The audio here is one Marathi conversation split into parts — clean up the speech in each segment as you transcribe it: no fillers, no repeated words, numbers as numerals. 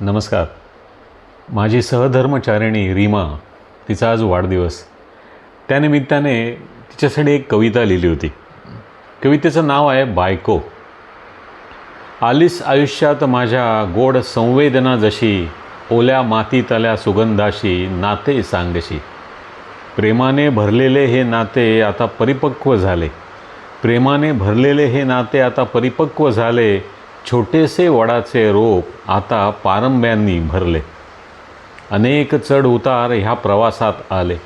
नमस्कार. माझी सहधर्मचारिणी रीमा, तिचा आज वाढदिवस. त्यानिमित्ताने तिच्यासाठी एक कविता लिहिली होती. कवितेचं नाव आहे बायको. आलीस आयुष्यात माझ्या गोड संवेदना जशी, ओल्या मातीतल्या सुगंधाशी नाते सांगशी. प्रेमाने भरलेले हे नाते आता परिपक्व झाले. प्रेमाने भरलेले हे नाते आता परिपक्व झाले. छोटेसे वडाचे रोप आता पारंब्यांनी भरले. अनेक चढ उतार ह्या प्रवासात आले.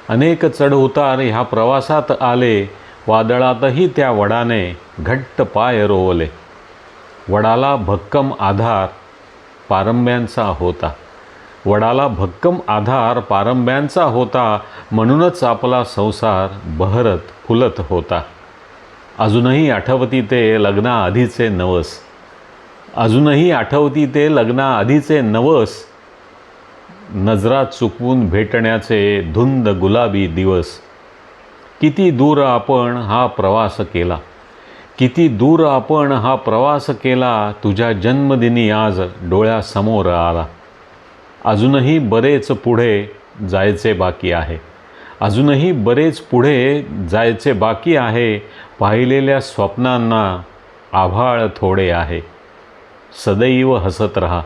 अनेक चढ उतार ह्या प्रवासात आले. वादळातही त्या वडाने घट्ट पाय रोवले. वडाला भक्कम आधार पारंब्यांचा होता. वडाला भक्कम आधार पारंब्यांचा होता. म्हणूनच आपला संसार बहरत फुलत होता. अजूनही आठवती ते लग्नाआधीचे नवस. अजूनही आठवती ते लग्नाआधीचे नवस. नजरा चुकवून भेटण्याचे धुंद गुलाबी दिवस. किती दूर आपण हा प्रवास केला. किती दूर आपण हा प्रवास केला. तुझ्या जन्मदिनी आज डोळ्यासमोर आला. अजूनही बरेच पुढे जायचे बाकी आहे. अजूनही बरेच पुढे जायचे बाकी आहे. पाहिलेल्या स्वप्नांना आभाळ थोडे आहे. सदैव हसत रहा.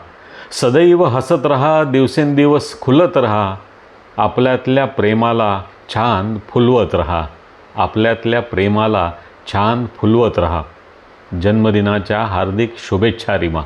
सदैव हसत रहा. दिवसेंदिवस खुलत रहा. आपल्यातल्या प्रेमाला छान फुलवत रहा. आपल्यातल्या प्रेमाला छान फुलवत रहा. जन्मदिनाच्या हार्दिक शुभेच्छा रीमा.